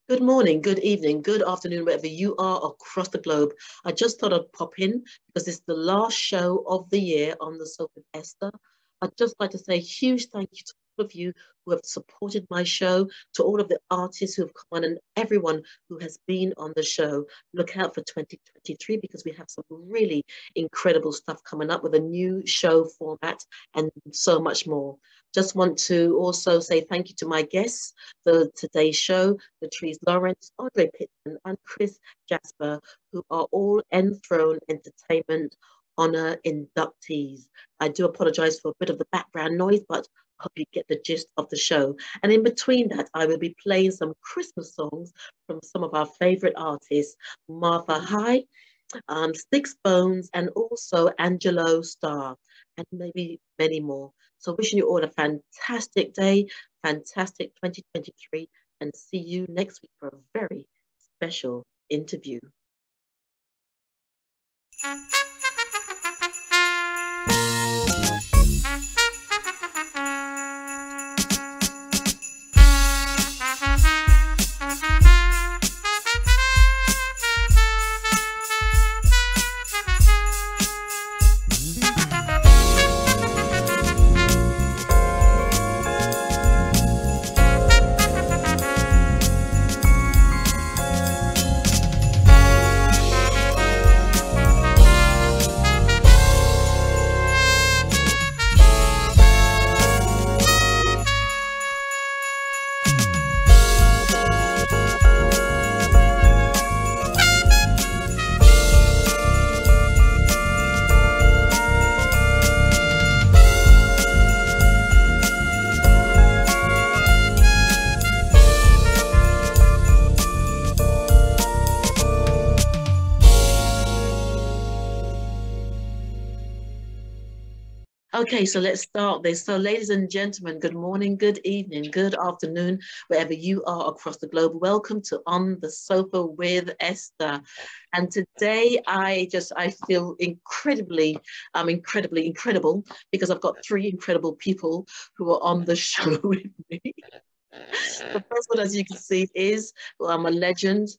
Good morning, good evening, good afternoon, wherever you are across the globe. I just thought I'd pop in because it's the last show of the year on the Soap with Esther. I'd just like to say a huge thank you to all of you who have supported my show, to all of the artists who have come on, and everyone who has been on the show. Look out for 2023 because we have some really incredible stuff coming up with a new show format and so much more. Just want to also say thank you to my guests for today's show, Lettrice Lawrence, Andre Pitton, and Chris Jasper, who are all Enthrone Entertainment Honor inductees. I do apologize for a bit of the background noise, but hope you get the gist of the show. And in between that, I will be playing some Christmas songs from some of our favorite artists, Martha High, Sticks Bones, and also Angelo Starr, and maybe many more. So wishing you all a fantastic day, fantastic 2023, and see you next week for a very special interview. Okay, so let's start this. So ladies and gentlemen, good morning, good evening, good afternoon, wherever you are across the globe. Welcome to On the Sofa with Esther. And today I feel incredibly incredible because I've got three incredible people who are on the show with me. The first one, as you can see, is a legend,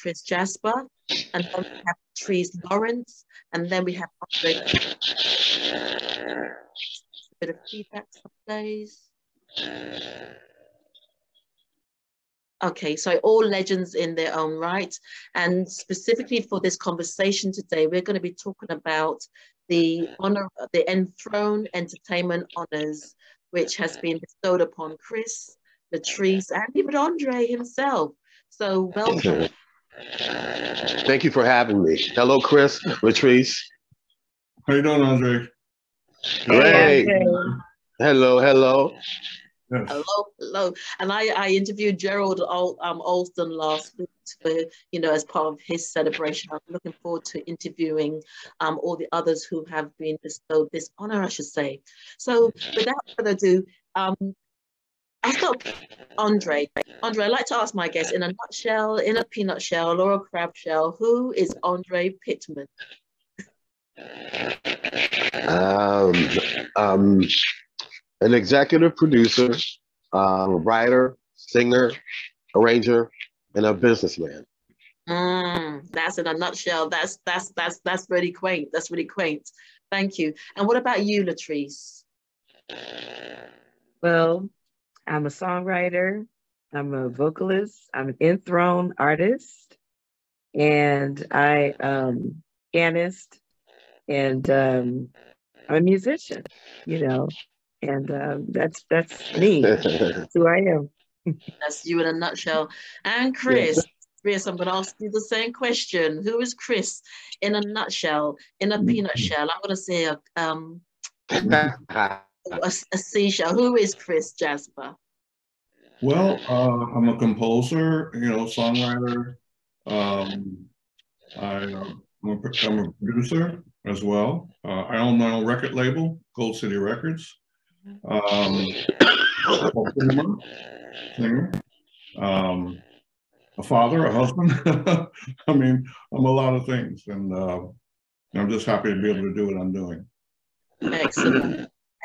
Chris Jasper, and then we have Lettrice Lawrence, and then we have Andre. A bit of feedback some days. Okay, so all legends in their own right, and specifically for this conversation today, we're going to be talking about the Enthrone Entertainment Honors, which has been bestowed upon Chris, Lettrice, and even Andre himself. So welcome. Thank you for having me. Hello, Chris, Lettrice. How you doing, Andre? Great. Hello. Yes. Hello. And I interviewed Gerald Alston last week for, as part of his celebration. I'm looking forward to interviewing all the others who have been bestowed this honor, I should say. So without further ado, I'll start with Andre. Andre, I'd like to ask my guest, in a nutshell, in a peanut shell or a crab shell, who is Andre Pittmon? An executive producer, writer, singer, arranger, and a businessman. That's in a nutshell. That's really quaint. That's really quaint. Thank you. And what about you, Lettrice? Well, I'm a songwriter. I'm a vocalist. I'm an enthroned artist, and I'm pianist, and I'm a musician. And that's me. That's who I am. That's you in a nutshell. And Chris, Chris, I'm going to ask you the same question. Who is Chris in a nutshell, in a peanut shell? I'm going to say a seashell. Who is Chris Jasper? Well, I'm a composer, songwriter. I'm a producer as well. I own my own record label, Gold City Records. Singer, a father, a husband. I mean, I'm a lot of things, and I'm just happy to be able to do what I'm doing.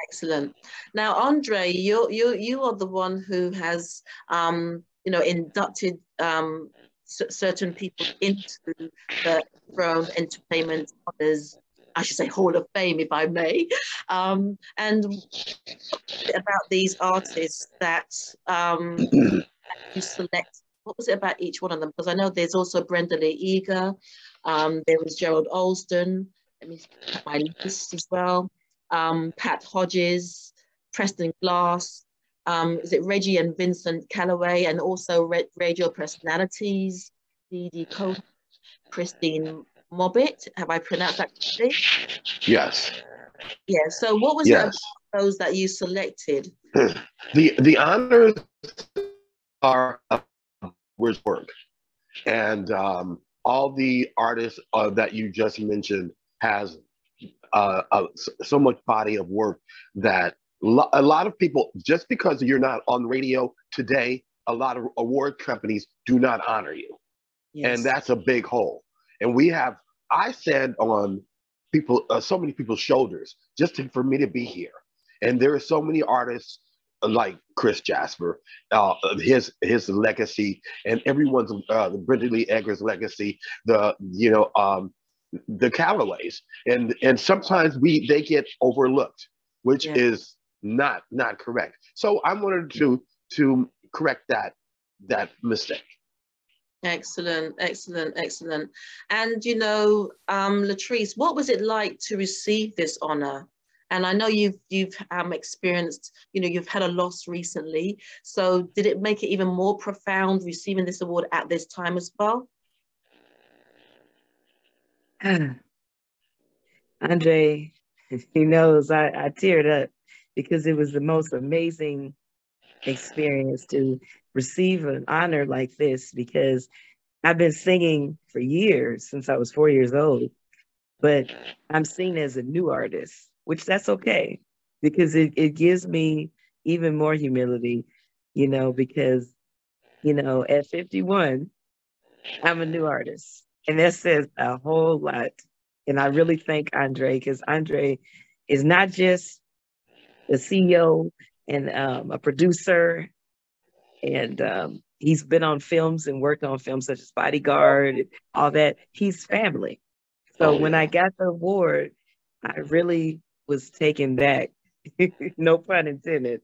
Excellent. Now, Andre, you are the one who has inducted certain people into the Enthrone Entertainment Honourees, I should say Hall of Fame, if I may. And about these artists that you select, what was it about each one of them? Because I know there's also Brenda Lee Eager, there was Gerald Alston, let me look at my list as well, Pat Hodges, Preston Glass, is it Reggie and Vincent Calloway, and also radio personalities, Dee Dee Coe, Christine Mobbit, have I pronounced that correctly? Yes. Yeah, so what was it about those that you selected? The honors are work, and all the artists that you just mentioned has so much body of work that a lot of people, just because you're not on radio today, a lot of award companies do not honor you. Yes. And that's a big hole. And I stand on people, so many people's shoulders for me to be here. And there are so many artists like Chris Jasper, his legacy, and everyone's, the Brenda Lee Eggers legacy, the Callaways. And sometimes they get overlooked, which is not correct. So I wanted to correct that mistake. Excellent. And Lettrice, what was it like to receive this honor? And I know you've experienced, you've had a loss recently. So did it make it even more profound receiving this award at this time as well? Andre, he knows I teared up because it was the most amazing experience to receive an honor like this, because I've been singing for years, since I was 4 years old, but I'm seen as a new artist, which that's okay, because it gives me even more humility, because, at 51, I'm a new artist, and that says a whole lot. And I really thank Andre, because Andre is not just the CEO and a producer, and he's been on films and worked on films such as Bodyguard, and all that. He's family. So when I got the award, I really was taken back. No pun intended.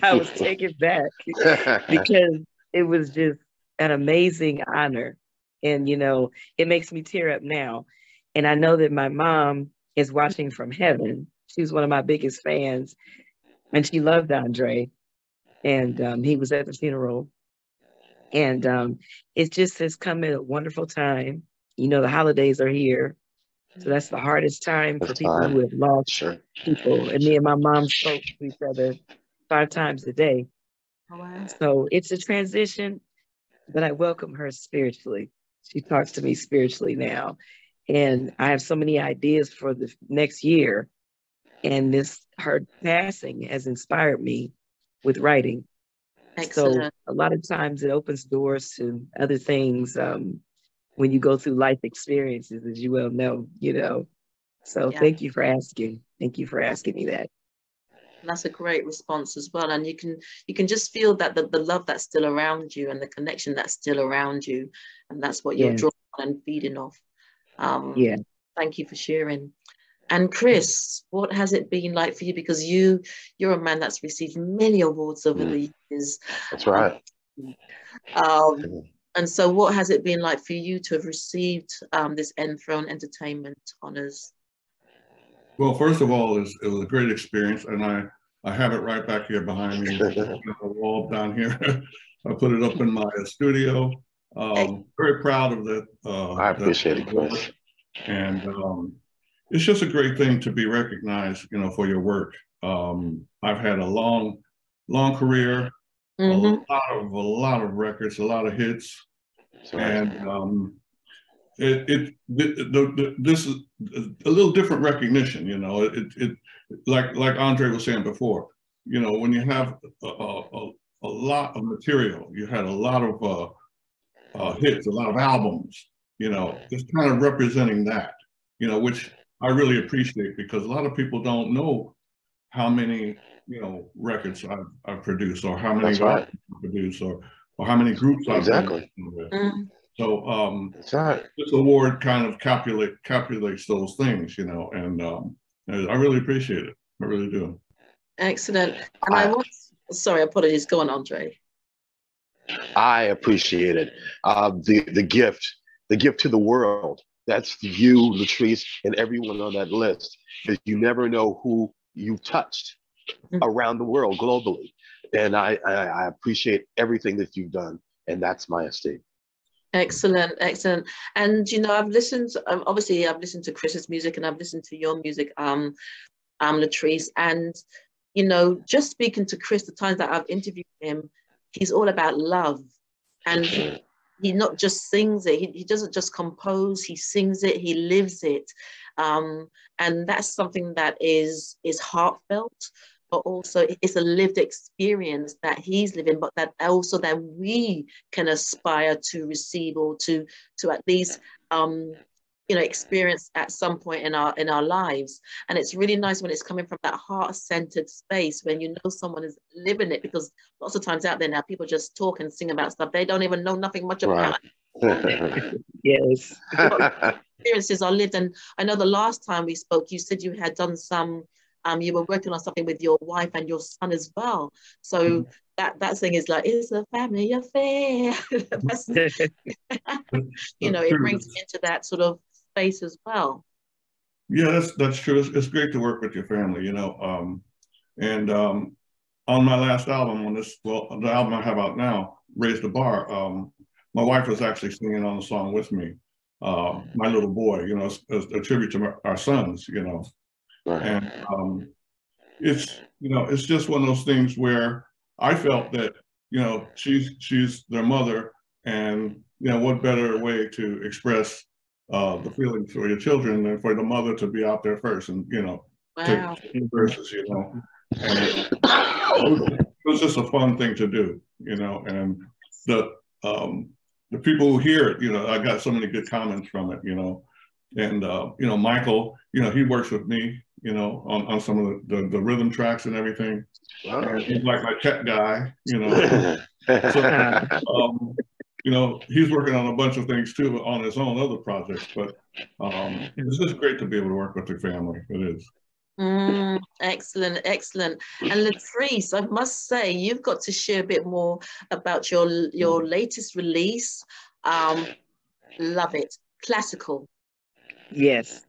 I was taken back because it was just an amazing honor. And, it makes me tear up now. And I know that my mom is watching from heaven. She's one of my biggest fans, and she loved Andre. And he was at the funeral. And it just has come at a wonderful time. The holidays are here. So that's the hardest time for people who have lost people. And me and my mom spoke to each other 5 times a day. Oh, wow. So it's a transition, but I welcome her spiritually. She talks to me spiritually now. And I have so many ideas for the next year. And her passing has inspired me with writing. Excellent. So a lot of times it opens doors to other things when you go through life experiences, as you well know, So thank you for asking. Thank you for asking me that. And that's a great response as well. And you can just feel that the love that's still around you and the connection that's still around you. And that's what you're drawing on and feeding off. Thank you for sharing. And Chris, what has it been like for you? Because you're a man that's received many awards over the years. That's right. And so what has it been like for you to have received this Enthrone Entertainment Honors? Well, first of all, it was a great experience. And I have it right back here behind me, the wall down here. I put it up in my studio. Very proud of that. I appreciate it, Chris. And it's just a great thing to be recognized, for your work. I've had a long career, a lot of records, a lot of hits, and this is a little different recognition. Like Andre was saying before, when you have a lot of material, you had a lot of hits, a lot of albums, it's kind of representing that, which I really appreciate, because a lot of people don't know how many, records I've produced, or how many records I produce, or or how many groups I've Exactly. been with. Mm. So That's right. this award kind of calculates those things, you know, and I really appreciate it. I really do. Excellent. And sorry, apologies. Go on, Andre. I appreciate it. The gift to the world. That's you, Lettrice, and everyone on that list. Because you never know who you've touched around the world globally. And I appreciate everything that you've done. And that's my estate. Excellent, excellent. And you know, I've listened. Obviously, I've listened to Chris's music, and I've listened to your music, Lettrice. And you know, just speaking to Chris, the times that I've interviewed him, he's all about love, and he not just sings it. He doesn't just compose. He sings it. He lives it, and that's something that is heartfelt, but also it's a lived experience that he's living, but that also that we can aspire to receive, or to at least you know, experience at some point in our lives. And it's really nice when it's coming from that heart-centered space, when you know someone is living it, because lots of times out there now people just talk and sing about stuff they don't even know nothing much about. Yes. Experiences are lived. And I know the last time we spoke, you said you had done some you were working on something with your wife and your son as well. So that thing is like, it's a family affair. That's, you know, it brings me into that sort of space as well. Yeah, that's true. It's great to work with your family, you know. And on my last album, the album I have out now, Raise the Bar, my wife was actually singing on the song with me. My little boy, you know, as a tribute to our sons, you know. Right. And it's, you know, it's just one of those things where I felt that, you know, she's their mother, and, you know, what better way to express the feelings for your children than for the mother to be out there first, and, you know, wow. take verses, you know. And it was just a fun thing to do, you know. And the people who hear it, you know, I got so many good comments from it, you know. And you know, Michael, you know, he works with me, you know, on some of the rhythm tracks and everything. Wow. And he's like my tech guy, you know. So, you know, he's working on a bunch of things too on his own other projects. But it's just great to be able to work with your family. It is. Excellent, excellent. And Lettrice, I must say, you've got to share a bit more about your latest release. Love it. Classical. Yes.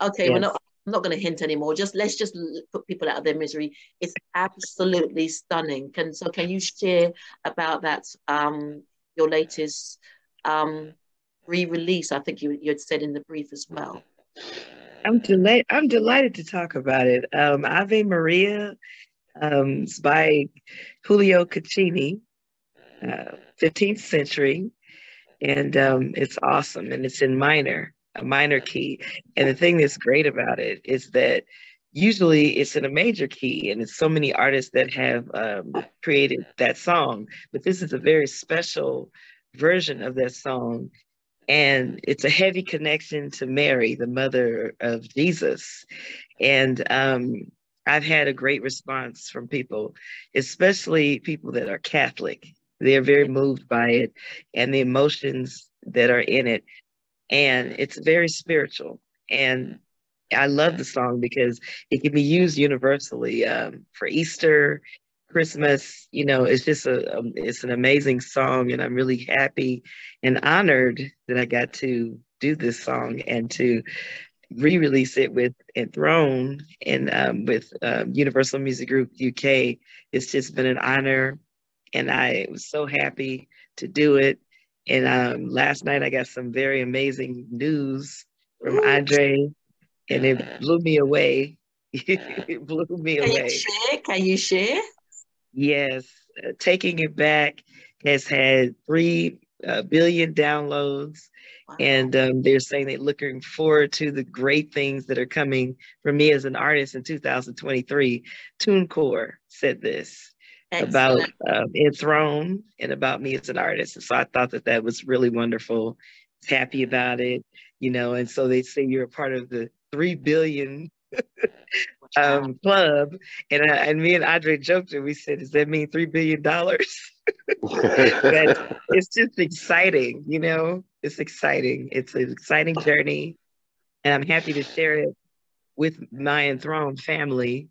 Okay, yes. I'm not going to hint anymore. Let's just put people out of their misery. It's absolutely stunning. Can you share about that? Your latest re-release. I think you had said in the brief as well. I'm delighted to talk about it. Ave Maria. It's by Julio Caccini, 15th century, and it's awesome, and it's in a minor key. And the thing that's great about it is that usually it's in a major key, and it's so many artists that have created that song, but this is a very special version of that song, and it's a heavy connection to Mary, the mother of Jesus. And I've had a great response from people, especially people that are Catholic. They're very moved by it and the emotions that are in it. and it's very spiritual. And I love the song because it can be used universally for Easter, Christmas. You know, it's just it's an amazing song, and I'm really happy and honored that I got to do this song and to re-release it with Enthrone and with Universal Music Group UK. It's just been an honor, and I was so happy to do it. And last night I got some very amazing news from Andre, and it blew me away. It blew me away. Can you share? Yes. Taking It Back has had 3 billion downloads. Wow. And they're saying they're looking forward to the great things that are coming from me as an artist in 2023. TuneCore said this. Excellent. About Enthrone and about me as an artist. And so I thought that that was really wonderful. Happy about it, you know. And so they say you're a part of the 3 billion club. And me and Andre joked and we said, does that mean $3 billion? But it's just exciting, you know. It's exciting. It's an exciting journey. And I'm happy to share it with my Enthrone family.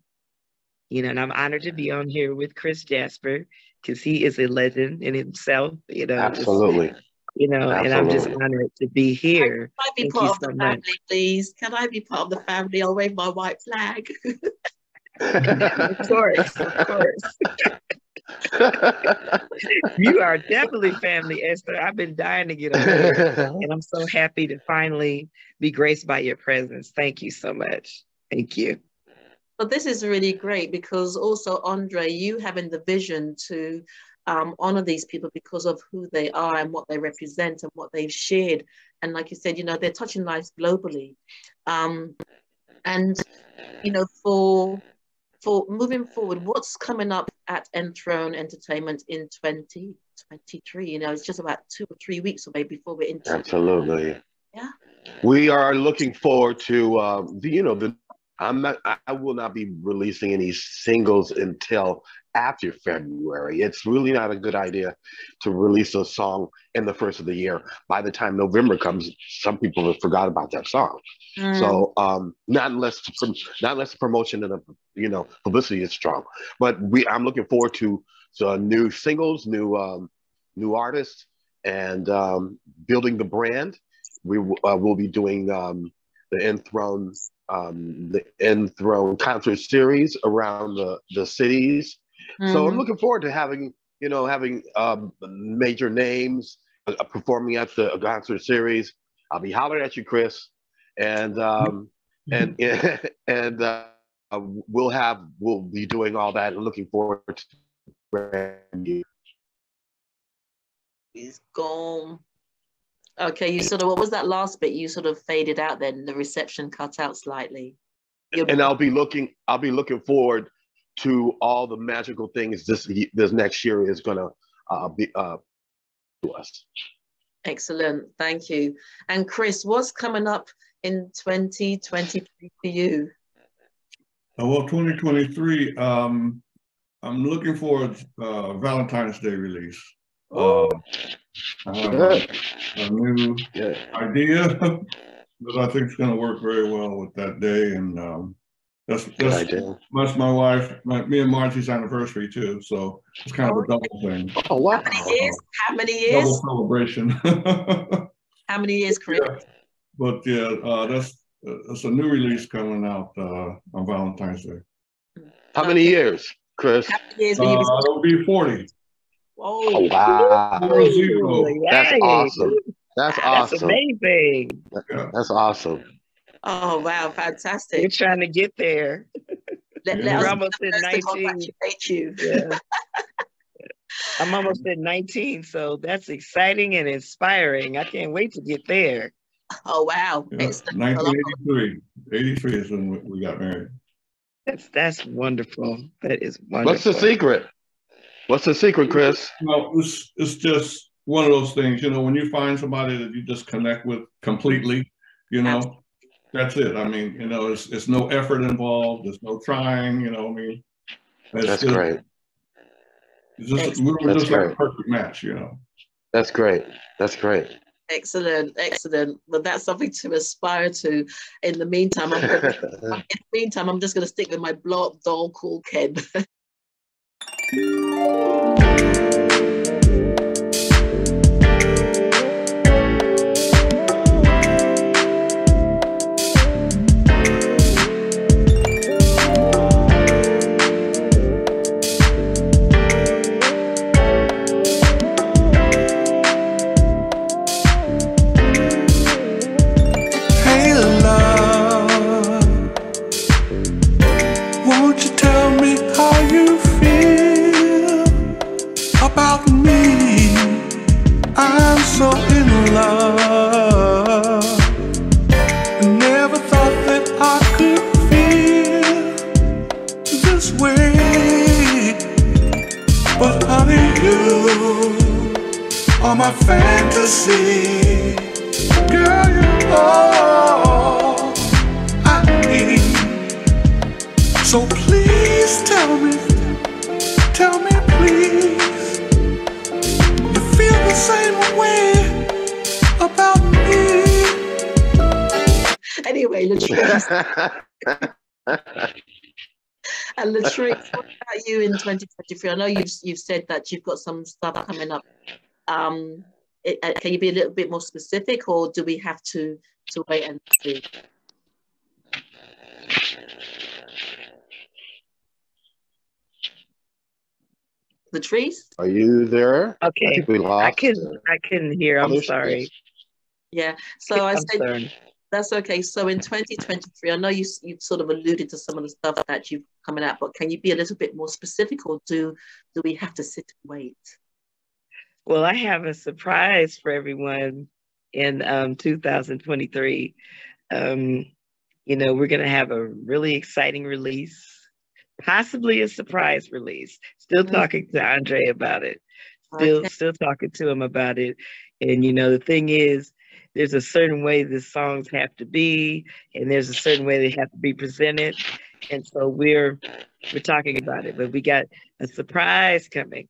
You know, and I'm honored to be on here with Chris Jasper because he is a legend in himself. You know, absolutely. Just, you know, absolutely. And I'm just honored to be here. Can I be part of the family, please? Can I be part of the family? I'll wave my white flag. Of course, of course. You are definitely family, Esther. I've been dying to get on here, and I'm so happy to finally be graced by your presence. Thank you so much. Thank you. But this is really great because also, Andre, you having the vision to honor these people because of who they are and what they represent and what they've shared. And like you said, you know, they're touching lives globally. And, you know, for moving forward, what's coming up at Enthrone Entertainment in 2023? You know, it's just about 2 or 3 weeks away before we're into absolutely. Yeah. We are looking forward to I will not be releasing any singles until after February. It's really not a good idea to release a song in the first of the year. By the time November comes, some people have forgot about that song. So not unless the promotion and the publicity is strong. But I'm looking forward to new singles, new artists, and building the brand. We will be doing the Enthrone concert series around the cities. So I'm looking forward to having major names performing at the concert series. I'll be hollering at you, Chris, and we'll be doing all that and looking forward to brand new. He's gone. Okay, you sort of, what was that last bit? You sort of faded out then, the reception cut out slightly. And I'll be looking forward to all the magical things this next year is going to be to us. Excellent, thank you. And Chris, what's coming up in 2023 for you? Well, 2023, I'm looking forward to Valentine's Day release. I have a new idea that I think is going to work very well with that day, and that's my wife, me and Margie's anniversary too. So it's kind of a double thing. Oh wow! How many years? Double celebration. How many years, Chris? Yeah. But that's a new release coming out on Valentine's Day. How many years, Chris? How many years it'll be 40. Oh wow! That's awesome. That's awesome. Amazing. That's awesome. Oh wow, fantastic! You're trying to get there. We're almost at 19. Yeah. I'm almost at 19, so that's exciting and inspiring. I can't wait to get there. Oh wow! Yeah. 1983. 83 is when we got married. That's wonderful. That is wonderful. What's the secret? What's the secret, Chris? Well, it's just one of those things, you know, when you find somebody that you just connect with completely, you know, that's it. I mean, you know, it's no effort involved. There's no trying, you know, I mean. That's great. We were just like a perfect match, you know. That's great. That's great. Excellent, excellent. But that's something to aspire to. In the meantime, I'm just going to stick with my blow-up doll called Ken. My fantasy, girl, you're all I need. So please tell me please, you feel the same way about me. Anyway, Lettrice. And Lettrice, what about you in 2023? I know you've said that you've got some stuff coming up. Can you be a little bit more specific, or do we have to wait and see? Lettrice? Are you there? Okay. I think we lost I couldn't hear. I'm sorry. Yeah. So I said that's okay. So in 2023, I know you've sort of alluded to some of the stuff that you've coming out, but can you be a little bit more specific, or do we have to sit and wait? Well, I have a surprise for everyone in 2023. You know, we're going to have a really exciting release, possibly a surprise release. Still talking to Andre about it. Still talking to him about it. And, you know, the thing is, there's a certain way the songs have to be, and there's a certain way they have to be presented. And so we're talking about it, but we got a surprise coming.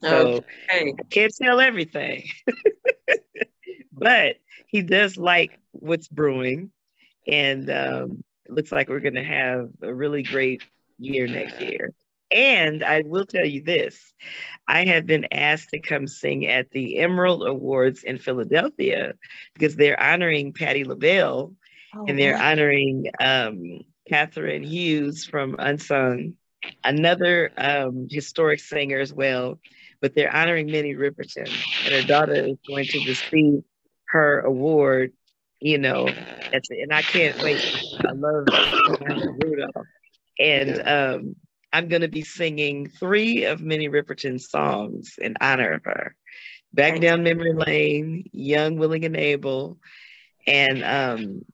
So I can't tell everything, but he does like what's brewing, and it looks like we're going to have a really great year next year. And I will tell you this, I have been asked to come sing at the Emerald Awards in Philadelphia because they're honoring Patti LaBelle, and they're honoring Catherine Hughes from Unsung, another historic singer as well. But they're honoring Minnie Riperton, and her daughter is going to receive her award, you know, and I can't wait. I love Rudolph. And I'm going to be singing 3 of Minnie Riperton's songs in honor of her. Back Down Memory Lane, Young, Willing, and Able, and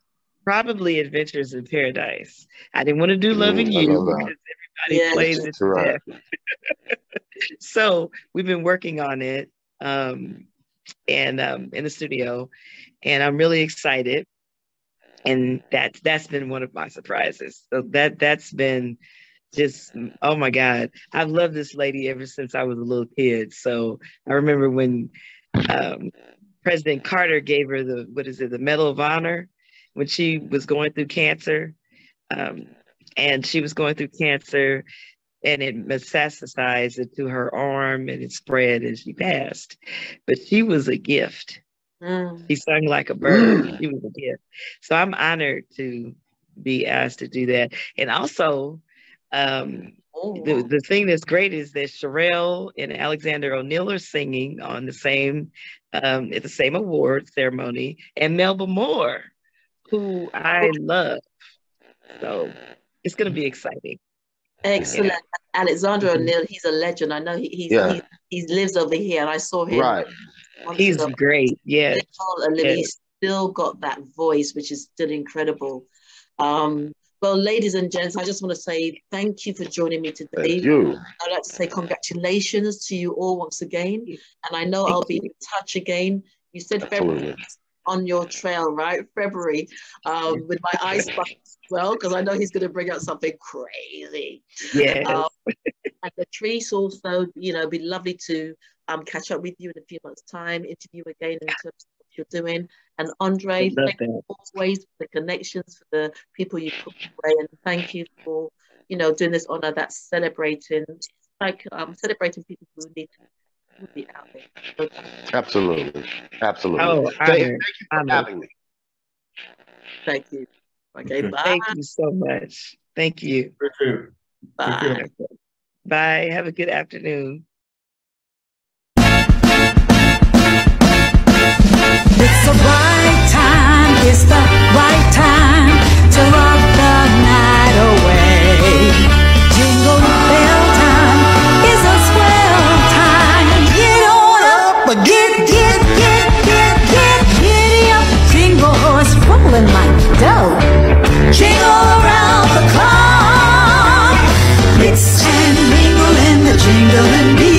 probably Adventures in Paradise. I didn't want to do Loving You because everybody plays it to death. So we've been working on it and in the studio, and I'm really excited. And that's been one of my surprises. So that's been just, oh my God. I've loved this lady ever since I was a little kid. So I remember when President Carter gave her the Medal of Honor when she was going through cancer. And she was going through cancer, and it metastasized into her arm, and it spread and she passed. But she was a gift. She sung like a bird. She was a gift. So I'm honored to be asked to do that. And also, the thing that's great is that Sherelle and Alexander O'Neill are singing on the same at the same award ceremony, and Melba Moore, who I love. So it's going to be exciting. Excellent. Yeah. Alexander O'Neill, he's a legend. I know he lives over here, and I saw him. Right. He's great. Yeah. He's still got that voice, which is still incredible. Well, ladies and gents, I just want to say thank you for joining me today. Thank you. I'd like to say congratulations to you all once again. And I know I'll be in touch again. You said February on your trail, right? February, with my ice bucket as well, because I know he's going to bring out something crazy. Yeah. And Lettrice also, you know, it'd be lovely to catch up with you in a few months' time, interview again in terms of you're doing. And Andre, thank you always for the connections, for the people you put away, and thank you for, you know, doing this honor that's celebrating, like celebrating people who need to be out there. So, Absolutely. Absolutely. Oh, Thank you for having me. thank you. Okay, bye. Thank you so much. Thank you. Bye. Bye. Have a good afternoon. It's the right time, it's the right time to rock the night away. Jingle bell time is a swell time. Get on up, get giddy up. Jingle horse rolling like dough. Jingle around the clock. Mix and mingle in the jingling beat.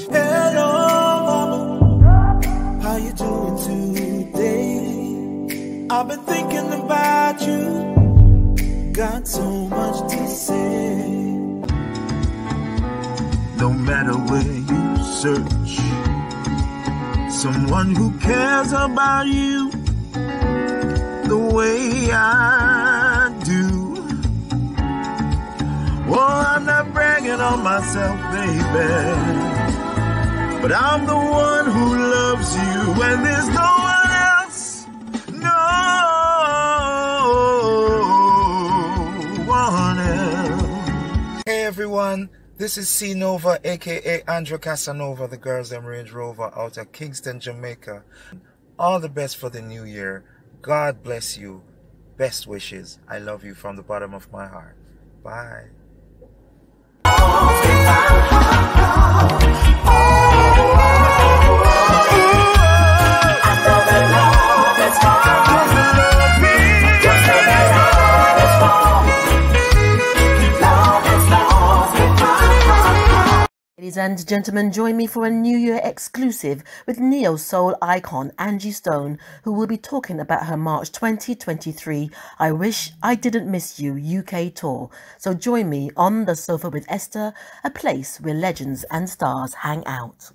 Hello, mama, how you doing today? I've been thinking about you, got so much to say. No matter where you search, someone who cares about you the way I do. Well, I'm not bragging on myself, baby, but I'm the one who loves you, and there's no one else, no one else. Hey everyone, this is C Nova, aka Andrew Casanova, the Girls and Range Rover out of Kingston, Jamaica. All the best for the new year. God bless you. Best wishes. I love you from the bottom of my heart. Bye. Ladies and gentlemen, join me for a New Year exclusive with neo-soul icon Angie Stone, who will be talking about her March 2023 I Wish I Didn't Miss You UK tour. So join me on the sofa with Esther, a place where legends and stars hang out.